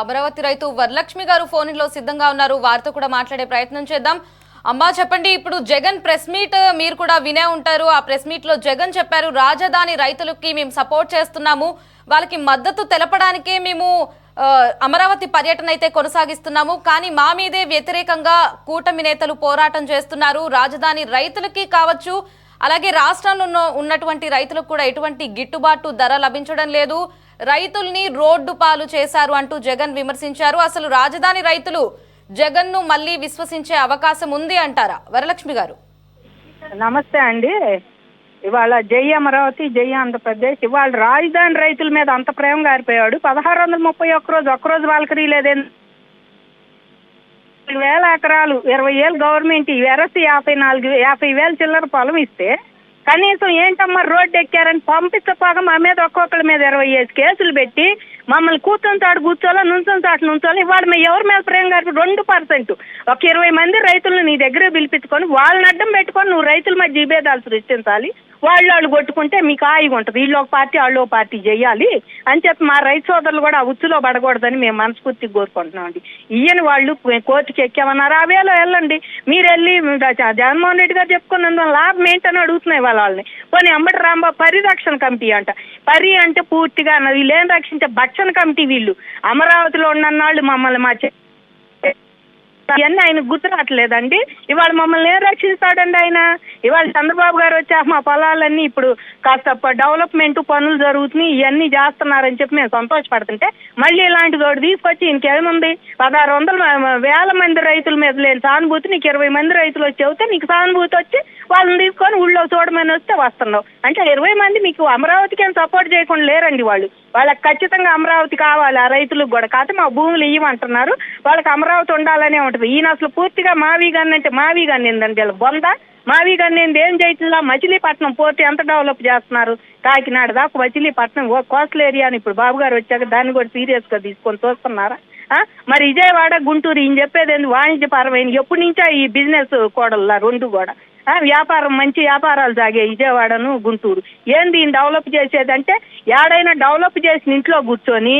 అమరావతి రైతు వరలక్ష్మి గారు ఫోన్ లో సిద్ధంగా ఉన్నారు. వారితో కూడా మాట్లాడే ప్రయత్నం చేద్దాం. అమ్మా చెప్పండి, ఇప్పుడు జగన్ ప్రెస్ మీట్ మీరు కూడా వినే ఉంటారు. ఆ ప్రెస్ మీట్ లో జగన్ చెప్పారు, రాజధాని రైతులకి మేము సపోర్ట్ చేస్తున్నాము, వాళ్ళకి మద్దతు తెలపడానికే మేము అమరావతి పర్యటన అయితే కొనసాగిస్తున్నాము, కానీ మా మీదే వ్యతిరేకంగా కూటమి నేతలు పోరాటం చేస్తున్నారు. రాజధాని రైతులకి కావచ్చు, అలాగే రాష్ట్రంలో ఉన్నటువంటి రైతులకు కూడా ఎటువంటి గిట్టుబాటు ధర లభించడం లేదు, రైతుల్ని రోడ్డు పాలు చేశారు అంటూ జగన్ విమర్శించారు. అసలు రాజధాని రైతులు జగన్ ను మళ్ళీ విశ్వసించే అవకాశం ఉంది అంటారా? వరలక్ష్మి గారు నమస్తే అండి. ఇవాళ జై అమరావతి, జై ఆంధ్రప్రదేశ్. ఇవాళ రాజధాని రైతుల మీద అంత ప్రేమ గారిపోయాడు. 1631 ఒక్కరోజు వాళ్ళకి లేదండి. 1000 ఎకరాలు 20 ఏళ్ళు గవర్నమెంట్ వెరసి 50,000 చిల్లర పొలం ఇస్తే కనీసం ఏంటమ్మా రోడ్డు ఎక్కారని పంపించపోగా మా మీద ఒక్కొక్కరి మీద 25 కేసులు పెట్టి మమ్మల్ని కూర్చొని చాటు కూర్చోలో, నుంచొని చాటు నుంచోలో. ఇవాళ మేము ఎవరి మీద ప్రేమ గారు 2%, ఒక 20 మంది రైతులను నీ దగ్గర పిలిపించుకొని వాళ్ళని అడ్డం పెట్టుకొని నువ్వు రైతుల మధ్య జీభేదాలు సృష్టించాలి. వాళ్ళు కొట్టుకుంటే మీకు హాయిగా ఉంటుంది. వీళ్ళు ఒక పార్టీ, వాళ్ళు ఒక పార్టీ చేయాలి అని చెప్పి మా రైతు సోదరులు కూడా ఆ ఉచ్చులో పడకూడదని మేము మనస్ఫూర్తిగా కోరుకుంటున్నామండి. ఈయన వాళ్ళు కోర్టుకి ఎక్కామన్నారు, ఆ వేలో వెళ్ళండి. మీరు వెళ్ళి జగన్మోహన్ రెడ్డి గారు చెప్పుకున్నందుకు లాభం ఏంటని అడుగుతున్నాయి వాళ్ళని. పోనీ అంబటి రాంబాబు పరిరక్షణ కమిటీ అంట. పరి అంటే పూర్తిగా వీళ్ళేం రక్షించే భక్షణ కమిటీ వీళ్ళు. అమరావతిలో ఉన్నన్నాళ్ళు మమ్మల్ని ఇవన్నీ ఆయన గుర్తు రావట్లేదండి. ఇవాళ మమ్మల్ని ఏం రక్షిస్తాడండి ఆయన? ఇవాళ చంద్రబాబు గారు వచ్చాక మా పొలాలన్నీ ఇప్పుడు కాస్త డెవలప్మెంట్ పనులు జరుగుతున్నాయి, ఇవన్నీ చేస్తున్నారని చెప్పి మేము సంతోషపడుతుంటే మళ్ళీ ఇలాంటి తోడు తీసుకొచ్చి ఇంకేముంది? 1600 మంది రైతుల మీద లేని సానుభూతి నీకు 20 మంది రైతులు వచ్చి చెబితే నీకు సానుభూతి వచ్చి వాళ్ళని తీసుకొని ఊళ్ళో చూడమని వస్తే వస్తున్నావు. అంటే 20 మంది మీకు అమరావతికి ఏం సపోర్ట్ చేయకుండా లేరండి. వాళ్ళకి ఖచ్చితంగా అమరావతి కావాలి, ఆ రైతులకు కూడా. కాకపోతే మా భూములు ఇవ్వమంటున్నారు, వాళ్ళకి అమరావతి ఉండాలనే ఉంటుంది. ఈయన అసలు పూర్తిగా మావిగాన్ని అంటే మావిగాన్ని ఏందండి వీళ్ళ బొంద. మావిగాన్ని ఏం చేయట్లా. మచిలీపట్నం పోర్టు ఎంత డెవలప్ చేస్తున్నారు? కాకినాడ దాకా మచిలీపట్నం కోస్టల్ ఏరియాని ఇప్పుడు బాబు గారు వచ్చాక దాన్ని కూడా సీరియస్ గా తీసుకొని చూస్తున్నారా? మరి విజయవాడ, గుంటూరు ఈయన చెప్పేది ఏంది? వాణిజ్యపరమైన ఎప్పటి నుంచో ఈ బిజినెస్ కోడల్లా రెండు కూడా వ్యాపారం, మంచి వ్యాపారాలు సాగే విజయవాడను గుంటూరు. ఏంది ఈయన డెవలప్ చేసేదంటే ఏడైనా డెవలప్ చేసిన ఇంట్లో కూర్చొని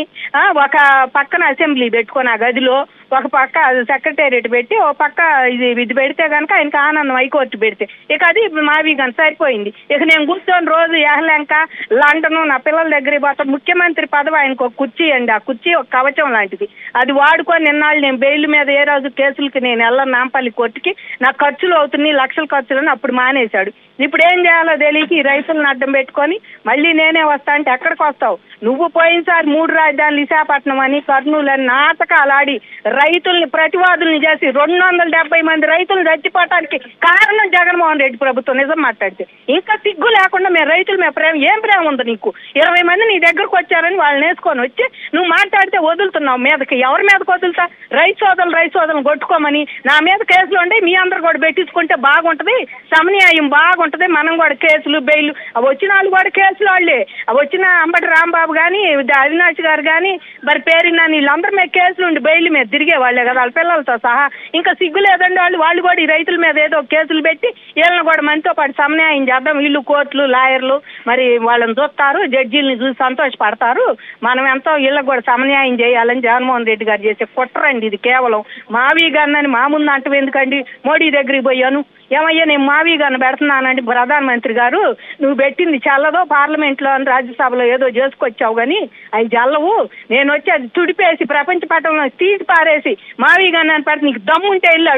ఒక పక్కన అసెంబ్లీ పెట్టుకొని ఆ గదిలో ఒక పక్క సెక్రటేరియట్ పెట్టి ఒక పక్క ఇది పెడితే కనుక ఆయనకి ఆనందం. హైకోర్టు పెడితే ఇక అది మావి కానీ సరిపోయింది. ఇక నేను కూర్చొని రోజు ఏహ్లంక, లండన్ నా పిల్లల దగ్గరికి పోతా. ముఖ్యమంత్రి పదవి ఆయనకు ఒక కుర్చీ అండి. ఆ కుర్చీ ఒక కవచం లాంటిది. అది వాడుకొని నిన్నాళ్ళు నేను బెయిల్ మీద ఏ రోజు కేసులకి నేను వెళ్ళను నాంపల్లి కోర్టుకి. నాకు ఖర్చులు అవుతున్నాయి, లక్షల ఖర్చులని అప్పుడు మానేశాడు. ఇప్పుడు ఏం చేయాలో తెలియక ఈ రైతులను అడ్డం పెట్టుకొని మళ్ళీ నేనే వస్తా అంటే ఎక్కడికి వస్తావు నువ్వు? పోయినసారి 3 రాజధానులు విశాఖపట్నం అని, కర్నూలు అని నాటకాలు ఆడి రైతుల్ని ప్రతివాదుల్ని చేసి 270 మంది రైతులు చచ్చిపోవటానికి కారణం జగన్మోహన్ రెడ్డి ప్రభుత్వం. నిజం మాట్లాడితే ఇంకా సిగ్గు లేకుండా మేము రైతుల మీద ఏం ప్రేమ ఉంది నీకు? 20 మంది నీ దగ్గరకు వచ్చారని వాళ్ళని వేసుకొని వచ్చి నువ్వు మాట్లాడితే వదులుతున్నావు మీదకి. ఎవరి మీదకి వదులుతా? రైతు సోదరులను కొట్టుకోమని నా మీద కేసులు ఉండే మీ అందరు కూడా పెట్టించుకుంటే బాగుంటది, సమన్యాయం బాగుంటది. మనం కూడా కేసులు, బెయిల్ వచ్చిన వాళ్ళు కూడా కేసులు వాళ్ళే. వచ్చిన అంబటి రాంబాబు కానీ, అవినాష్ గారు కానీ, మరి పేరిన వీళ్ళందరి మీద కేసులు ఉండి బెయిల్ మీద తిరిగే వాళ్ళే కదా వాళ్ళ పిల్లలతో సహా. ఇంకా సిగ్గు లేదండి వాళ్ళు కూడా ఈ రైతుల మీద ఏదో కేసులు పెట్టి వీళ్ళని కూడా మనతో పాటు సమన్యాయం చేద్దాం. వీళ్ళు కోర్టులు, లాయర్లు మరి వాళ్ళని చూస్తారు, జడ్జీలని చూసి సంతోషపడతారు. మనం ఎంతో వీళ్ళకి కూడా సమన్యాయం చేయాలని జగన్మోహన్ రెడ్డి గారు చేసే కుట్రండి ఇది. కేవలం మావి గారిని మా ముందు అంటూ ఎందుకండి? మోడీ దగ్గరికి పోయాను, ఏమయ్యా నేను మావి గారిని పెడుతున్నానండి. ప్రధానమంత్రి గారు నువ్వు పెట్టింది చల్లదో పార్లమెంట్లో అని రాజ్యసభలో ఏదో చేసుకొచ్చావు కానీ అవి చల్లవు. నేను వచ్చి అది తుడిపేసి ప్రపంచ పటంలో తీసి పారేసి మావి గారిని అని పెడితే నీకు దమ్ముంటే వెళ్ళి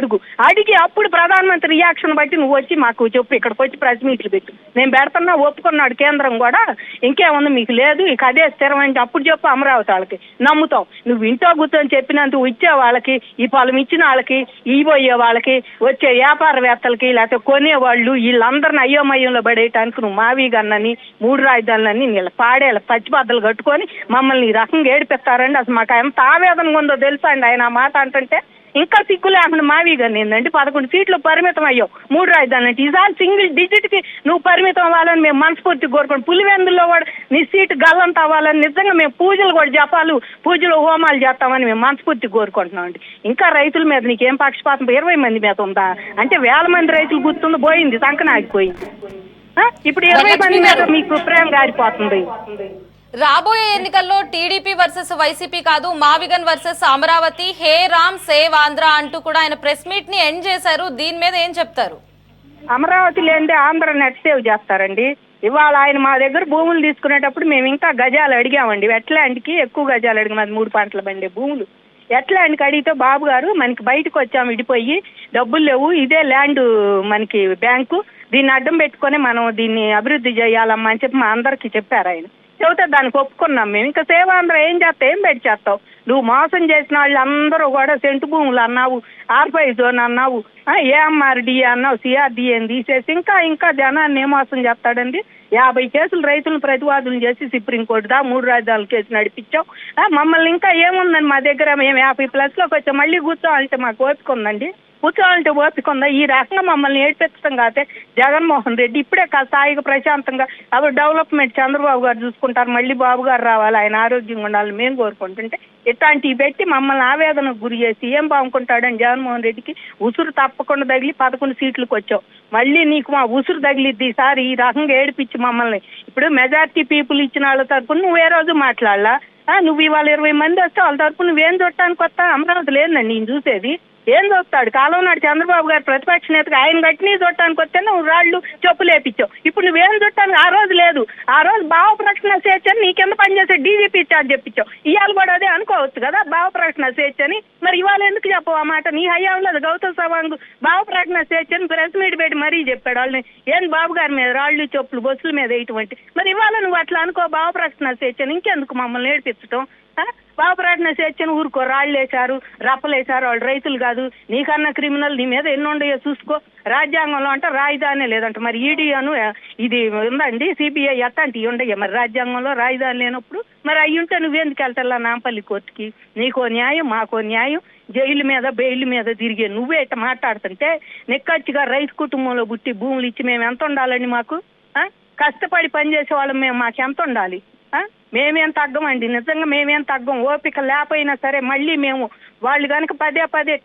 అడిగి అప్పుడు ప్రధానమంత్రి రియాక్షన్ బట్టి నువ్వు వచ్చి మాకు చెప్పు. ఇక్కడికి వచ్చి ప్రెస్ మీట్లు పెట్టు. నేను పెడుతున్నా, ఒప్పుకున్నాడు కేంద్రం కూడా. ఇంకేముంది మీకు లేదు, ఇక అదే స్థిరం అంటే అప్పుడు చెప్పు. అమరావతి వాళ్ళకి నమ్ముతాం. నువ్వు ఇంట్లో కూర్చొని చెప్పినందుకు ఇచ్చే వాళ్ళకి, ఈ పొలం ఇచ్చిన వాళ్ళకి, ఇవ్వబోయే వాళ్ళకి, వచ్చే వ్యాపారవేత్తలకి, లేకపోతే కొనేవాళ్ళు వీళ్ళందరిని అయోమయంలో పడేయటానికి నువ్వు మావి గన్నని 3 రాజధానులని వీళ్ళ పాడేళ్ళ పచ్చిబద్దలు కట్టుకొని మమ్మల్ని ఈ రకంగా ఏడిపిస్తారండి. అసలు మాకు ఎంత ఆవేదనగా ఉందో తెలుసా అండి ఆయన ఆ మాట అంటుంటే. ఇంకా సిగ్గు లేకుండా మావి గారిని ఏంటంటే 11 సీట్లు పరిమితం అయ్యావు 3 రాజధానులు అంటే. ఈసారి సింగిల్ డిజిట్కి నువ్వు పరిమితం అవ్వాలని మేము మనస్ఫూర్తి కోరుకోండి. పులివెందుల్లో కూడా నీ సీటు గల్లంత అవ్వాలని నిజంగా మేము పూజలు కూడా జపాలు, పూజలు, హోమాలు చేస్తామని మేము మనస్ఫూర్తి కోరుకుంటున్నాం అండి. ఇంకా రైతుల మీద నీకేం పక్షపాతం? 20 మంది మీద ఉందా అంటే? 1000 మంది రైతులు గుర్తుంది, పోయింది, సంకన ఆగిపోయింది. ఇప్పుడు 20 మంది మీద మీకు ప్రేమ గారిపోతుంది. రాబోయే ఎన్నికల్లో టీడీపీ వర్సెస్ వైసీపీ కాదు, మావిగన్ వర్సెస్ అమరావతి, హే రామ్ సేవ్ ఆంధ్ర అంటూ కూడా ఆయన ప్రెస్ మీట్ ని ఎండ్ చేశారు. దీని మీద ఏం చెప్తారు? అమరావతి లేనిదే ఆంధ్ర నెట్ సేవ్ చేస్తారండి. ఇవాళ ఆయన మా దగ్గర భూములు తీసుకునేటప్పుడు మేము ఇంకా గజాలు అడిగామండి. వెట్లాండ్కి ఎక్కువ గజాలు అడిగాం. అది 3 పంటల బండి భూములు. ఎట్లాండ్కి అడిగితే బాబు గారు మనకి బయటకు వచ్చాము విడిపోయి, డబ్బులు లేవు, ఇదే ల్యాండ్ మనకి బ్యాంకు, దీన్ని అడ్డం పెట్టుకొని మనం దీన్ని అభివృద్ధి చేయాలమ్మా అని చెప్పి మా అందరికీ చెప్పారు ఆయన. చెబితే దానికి ఒప్పుకున్నాం మేము. ఇంకా సేవాంధ్ర ఏం చేస్తావు, ఏం పెట్టి చేస్తావు? నువ్వు మోసం చేసిన వాళ్ళు అందరూ కూడా సెంటు భూములు అన్నావు, ఆర్ఫై జోన్ అన్నావు, ఏఎంఆర్డి అన్నావు, సిఆర్డిఏని తీసేసి ఇంకా జనాన్ని ఏ మోసం చేస్తాడండి? 50 కేసులు రైతులను ప్రతివాదులు చేసి సుప్రీంకోర్టు 3 రాజధానుల కేసు నడిపించాం. మమ్మల్ని ఇంకా ఏముందని మా దగ్గర, మేము 50+ వచ్చాం. మళ్ళీ కూర్చోవాలంటే మాకు ఓపిక ఉందండి? కూర్చోవాలంటే ఓపిక ఉందా? ఈ రకంగా మమ్మల్ని ఏడ్పించడం కాదే జగన్మోహన్ రెడ్డి ఇప్పుడే స్థాయిగా ప్రశాంతంగా అప్పుడు డెవలప్మెంట్ చంద్రబాబు గారు చూసుకుంటారు, మళ్ళీ బాబు గారు రావాలి, ఆయన ఆరోగ్యంగా ఉండాలని మేము కోరుకుంటుంటే ఇట్లాంటివి పెట్టి మమ్మల్ని ఆవేదనకు గురి చేసి ఏం బాగుంటాడని జగన్మోహన్ రెడ్డికి ఉసురు తప్పకుండా తగిలి 11 సీట్లకు వచ్చావు. మళ్ళీ నీకు మా ఉసురు తగిలిద్ది ఈసారి. ఈ రకంగా ఏడిపించి మమ్మల్ని ఇప్పుడు మెజార్టీ పీపుల్ ఇచ్చిన వాళ్ళ తరపున నువ్వు ఏ రోజు మాట్లాడలా. నువ్వు ఇవాళ 20 మంది వస్తే వాళ్ళ తరపున నువ్వేం చూడటానికి వస్తా? అమరావతి లేదండి నేను చూసేది. ఏం చూస్తాడు? కాలం నాడు చంద్రబాబు గారు ప్రతిపక్ష నేతగా ఆయన గట్టిని చూడటానికి వస్తే నువ్వు రాళ్ళు చెప్పులు వేపించావు. ఇప్పుడు నువ్వేం చూడటానికి ఆ రోజు లేదు. ఆ రోజు భావ ప్రకటన స్వేచ్ఛ అని నీ కింద పనిచేసే డీజీపీ చార్జ్ చెప్పించావు. ఇవాళ కూడా అదే అనుకోవచ్చు కదా, భావ ప్రకటన స్వేచ్ఛ అని. మరి ఇవాళ ఎందుకు చెప్పవు ఆ మాట? నీ హయాంలో గౌతమ్ సవాంగ్ భావ ప్రకటన స్వేచ్ఛ అని ప్రెస్ మీట్ పెట్టి మరీ చెప్పాడు. వాళ్ళని ఏం బాబు గారి మీద రాళ్ళు చెప్పులు బస్సుల మీద ఇటువంటి. మరి ఇవాళ నువ్వు అట్లా అనుకో భావ ప్రకటన స్వేచ్ఛని. ఇంకెందుకు మమ్మల్ని ఏడిపించడం? భావ ప్రకటన స్వేచ్ఛను ఊరుకో. రాళ్ళు వేశారు, రప్పలేశారు, వాళ్ళు రైతులు కాదు, నీకన్నా క్రిమినల్ నీ మీద ఎన్ని ఉండయో చూసుకో. రాజ్యాంగంలో అంటే రాజధానే లేదంట. మరి ఈడీ అను ఇది ఉందండి, సిబిఐ అట్లాంటివి ఉండయ్యా మరి రాజ్యాంగంలో రాజధాని లేనప్పుడు? మరి అవి ఉంటే నువ్వెందుకు వెళ్తా నాంపల్లి కోర్టుకి? నీకో న్యాయం, మాకో న్యాయం. జైలు మీద బెయిల్ మీద తిరిగే నువ్వే ఇట్ట మాట్లాడుతుంటే నిక్కచ్చిగా రైతు కుటుంబంలో పుట్టి భూములు ఇచ్చి మేము ఎంత ఉండాలండి? మాకు కష్టపడి పనిచేసే వాళ్ళం మేము మాకెంత ఉండాలి? మేమేం తగ్గమండి, నిజంగా మేమేం తగ్గం. ఓపిక లేకపోయినా సరే మళ్ళీ మేము వాళ్ళు కనుక పదే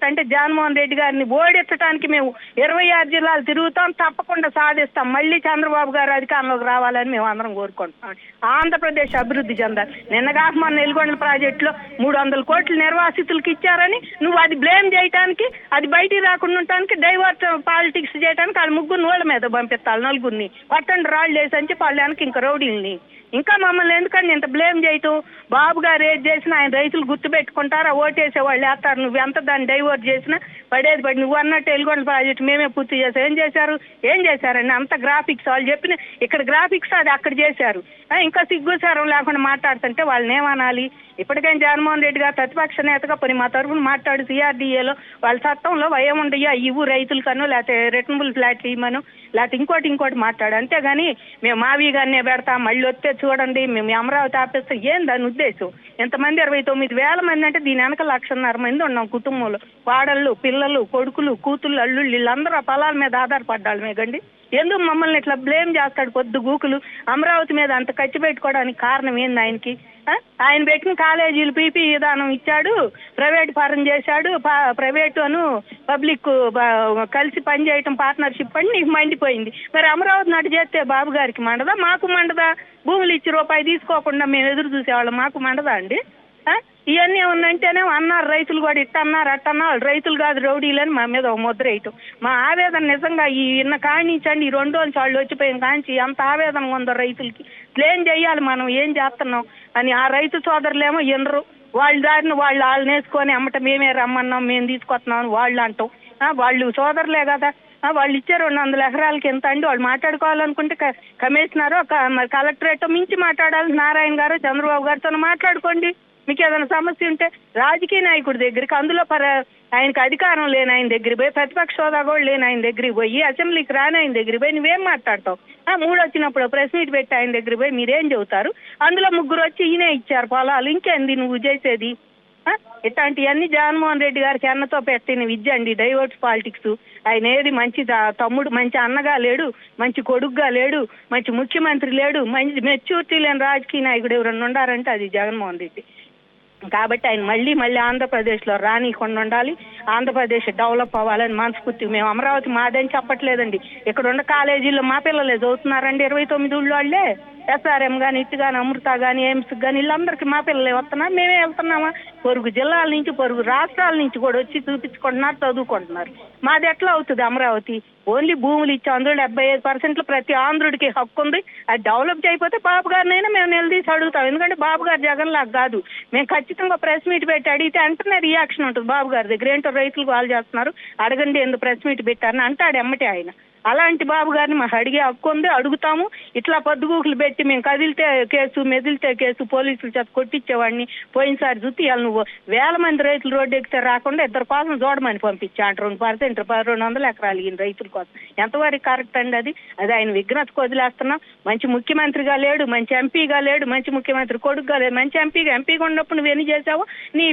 అంటే జగన్మోహన్ రెడ్డి గారిని ఓడించడానికి మేము 26 జిల్లాలు తిరుగుతాం, తప్పకుండా సాధిస్తాం. మళ్ళీ చంద్రబాబు గారు అధికారంలోకి రావాలని మేము అందరం కోరుకుంటున్నాం. ఆంధ్రప్రదేశ్ అభివృద్ధి చెందాలి. నిన్నగాక మన నెల్గొండ ప్రాజెక్టులో 300 కోట్లు నిర్వాసితులకు ఇచ్చారని నువ్వు అది బ్లేమ్ చేయడానికి, అది బయటికి రాకుండా ఉండటానికి, డైవర్ట్ పాలిటిక్స్ చేయడానికి వాళ్ళ 3 నోళ్ళ మీద పంపిస్తాను. 4 పట్టండి రాళ్ళు వేసి అని చెప్పి వాళ్ళు వెనక ఇంకా రౌడీల్ని. ఇంకా మమ్మల్ని ఎందుకండి ఇంత బ్లేమ్ చేయటం? బాబు గారు ఏది చేసినా ఆయన రైతులు గుర్తు పెట్టుకుంటారా? ఓటేసే వాళ్ళు వేస్తారు. నువ్వు ఎంత దాన్ని డైవర్ట్ చేసినా పడేది పడి. నువ్వు అన్నట్టు ఎల్గొండ ప్రాజెక్ట్ మేమే పూర్తి చేసాం. ఏం చేశారండి? అంత గ్రాఫిక్స్ వాళ్ళు చెప్పిన ఇక్కడ గ్రాఫిక్స్ అది అక్కడ చేశారు. ఇంకా సిగ్గుసారం లేకుండా మాట్లాడుతుంటే వాళ్ళని ఏమనాలి? ఇప్పటికైనా జగన్మోహన్ రెడ్డి గారు ప్రతిపక్ష నేతగా పోనీ మా తరఫున మాట్లాడు. సిఆర్డీఏలో వాళ్ళ చట్టంలో ఏముండయో ఇవ్వు రైతులకను, లేకపోతే రిటర్నబుల్ ఫ్లాట్లు ఇవ్వమను, లేకపోతే ఇంకోటి మాట్లాడు. అంతేగాని మేము మావి గారినే పెడతాం, మళ్ళీ వస్తే చూడండి మేము అమరావతి ఆపేస్తాం. ఏం దాని ఉద్దేశం? ఎంతమంది? 29,000 మంది అంటే దీని వెనక 1,50,000 మంది ఉన్నాం కుటుంబంలో. వాడళ్ళు, పిల్లలు, కొడుకులు, కూతుళ్ళు, అల్లుళ్ళు వీళ్ళందరూ ఆ పొలాల మీద ఆధారపడ్డాలి మేగండి. ఎందుకు మమ్మల్ని ఇట్లా బ్లేమ్ చేస్తాడు పొద్దు గూకులు? అమరావతి మీద అంత ఖర్చు పెట్టుకోవడానికి కారణం ఏంది ఆయనకి? ఆయన పెట్టిన కాలేజీలు పీపీ విధానం ఇచ్చాడు, ప్రైవేట్ పరం చేశాడు, ప్రైవేటు అను పబ్లిక్ కలిసి పనిచేయటం పార్ట్నర్షిప్ అని నీకు మండిపోయింది. మరి అమరావతి నాటి చేస్తే బాబు గారికి మండదా? మాకు మండదా? భూములు ఇచ్చి రూపాయి తీసుకోకుండా మేము ఎదురు చూసేవాళ్ళం, మాకు మండదా అండి? ఇవన్నీ ఏమన్నంటేనే అన్నారు రైతులు కూడా ఇట్టన్నారు అట్టన్నారు, రైతులు కాదు రౌడీలని మా మీద ఒక ముద్ర వేయటం. మా ఆవేదన నిజంగా ఈ ఇన్న కానించండి, ఈ 2 రోజులు వాళ్ళు వచ్చిపోయిన కాంచి ఎంత ఆవేదన ఉందో రైతులకి. ఏం చెయ్యాలి మనం, ఏం చేస్తున్నాం అని ఆ రైతు సోదరులేమో ఎనరు. వాళ్ళ దారిని వాళ్ళు నేసుకొని అమ్మట మేమే రమ్మన్నాం, మేము తీసుకొస్తున్నాం అని వాళ్ళు అంటాం. వాళ్ళు సోదరులే కదా, వాళ్ళు ఇచ్చే 200 ఎకరాలకి ఎంత అండి? వాళ్ళు మాట్లాడుకోవాలనుకుంటే కమిషనరు మరి కలెక్టరేట్ మించి మాట్లాడాలి. నారాయణ గారు చంద్రబాబు గారితో మాట్లాడుకోండి. మీకు ఏదైనా సమస్య ఉంటే రాజకీయ నాయకుడి దగ్గరికి, అందులో ఆయనకు అధికారం లేని ఆయన దగ్గరికి పోయి, ప్రతిపక్ష హోదా కూడా లేని ఆయన దగ్గరికి పోయి, అసెంబ్లీకి రాని ఆయన దగ్గరికి పోయి నువ్వేం మాట్లాడతావు? 3 వచ్చినప్పుడు ప్రెస్ మీట్ పెట్టి ఆయన దగ్గరికి పోయి మీరేం చెబుతారు? అందులో 3 వచ్చి ఈయనే ఇచ్చారు పొలాలు, ఇంకేంది నువ్వు చేసేది? ఇట్లాంటివన్నీ జగన్మోహన్ రెడ్డి గారికి అన్నతో పెట్టిన విద్య అండి, డైవర్స్ పాలిటిక్స్. ఆయన ఏది మంచి తమ్ముడు, మంచి అన్నగా లేడు, మంచి కొడుకుగా లేడు, మంచి ముఖ్యమంత్రి లేడు, మంచి మెచ్యూరిటీ లేని రాజకీయ నాయకుడు ఎవరన్నా ఉండారంటే అది జగన్మోహన్ రెడ్డి. కాబట్టి ఆయన మళ్ళీ ఆంధ్రప్రదేశ్లో రానికుండా ఉండాలి. ఆంధ్రప్రదేశ్ డెవలప్ అవ్వాలని మనస్ఫూర్తి. మేము అమరావతి మాదని చెప్పట్లేదండి. ఇక్కడ ఉన్న కాలేజీల్లో మా పిల్లలే చదువుతున్నారండి, 29 వాళ్ళే. SRM కానీ, ఇటు కానీ, అమృత కానీ, ఎయిమ్స్ కానీ వీళ్ళందరికీ మా పిల్లలే వస్తున్నారు. మేమే వెళ్తున్నామా? పొరుగు జిల్లాల నుంచి, పొరుగు రాష్ట్రాల నుంచి కూడా వచ్చి చూపించుకుంటున్నారు, చదువుకుంటున్నారు. మాది ఎట్లా అవుతుంది అమరావతి? ఓన్లీ భూములు ఇచ్చి అందులో 75% ప్రతి ఆంధ్రుడికి హక్కు ఉంది. అది డెవలప్ చేయకపోతే బాబు గారినైనా మేము నిలదీసి అడుగుతాం. ఎందుకంటే బాబు గారు జగన్ లాగా కాదు. మేము ఖచ్చితంగా ప్రెస్ మీట్ పెట్టి అడిగితే వెంటనే రియాక్షన్ ఉంటుంది బాబు గారి దగ్గర. ఏంటో రైతులు కాల్ చేస్తున్నారు, అడగండి ఎందుకు ప్రెస్ మీట్ పెట్టారని అంటాడు ఎమ్మటే ఆయన. అలాంటి బాబు గారిని మాకు అడిగే హక్కు ఉంది, అడుగుతాము. ఇట్లా పొద్దుగూకులు పెట్టి మేము కదిలితే కేసు, మెదిలితే కేసు, పోలీసులు చేత కొట్టించేవాడిని. పోయినసారి చూస్తే ఇవాళ నువ్వు 1000 మంది రైతులు రోడ్డు ఎక్కితే రాకుండా ఇద్దరు కోసం చూడమని పంపించా అంట. 2% 200 ఎకరాలు ఈయన రైతుల కోసం. ఎంతవరకు కరెక్ట్ అండి అది? అది ఆయన విఘ్నతకు వదిలేస్తున్నాం. మంచి ముఖ్యమంత్రిగా లేడు, మంచి ఎంపీగా లేడు, మంచి ముఖ్యమంత్రి కొడుకుగా లేడు. మంచి ఎంపీగా ఉన్నప్పుడు నువ్వు ఎన్ని చేసావు? నీ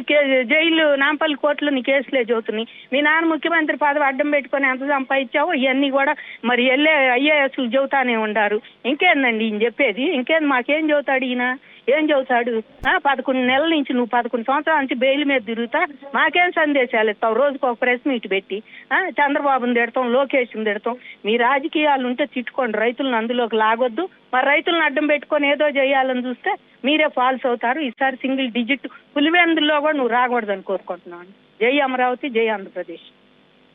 జైలు నాంపల్లి కోర్టులో నీ కేసులే చదువుతున్నాయి. మీ నాన్న ముఖ్యమంత్రి పదవి అడ్డం పెట్టుకొని ఎంత సంపాదించావో ఇవన్నీ కూడా మరి IASలు చెబుతానే ఉండారు. ఇంకేందండి ఈయన చెప్పేది? ఇంకేంది? మాకేం చెబుతాడు ఈయన? ఏం చెబుతాడు? 11 నెలల నుంచి, నువ్వు 11 సంవత్సరాల నుంచి బెయిల్ మీద తిరుగుతా మాకేం సందేశాలు ఇస్తావు? రోజుకు ఒక ప్రెస్ మీట్ పెట్టి చంద్రబాబుని తిడతాం, లోకేష్ని తిడతాం. మీ రాజకీయాలు ఉంటే తిట్టుకోండి, రైతులను అందులోకి లాగొద్దు. మరి రైతులను అడ్డం పెట్టుకొని ఏదో చేయాలని చూస్తే మీరే ఫాల్స్ అవుతారు. ఈసారి సింగిల్ డిజిట్ పులివెందుల్లో కూడా నువ్వు రాకూడదని కోరుకుంటున్నాను. జై అమరావతి, జై ఆంధ్రప్రదేశ్.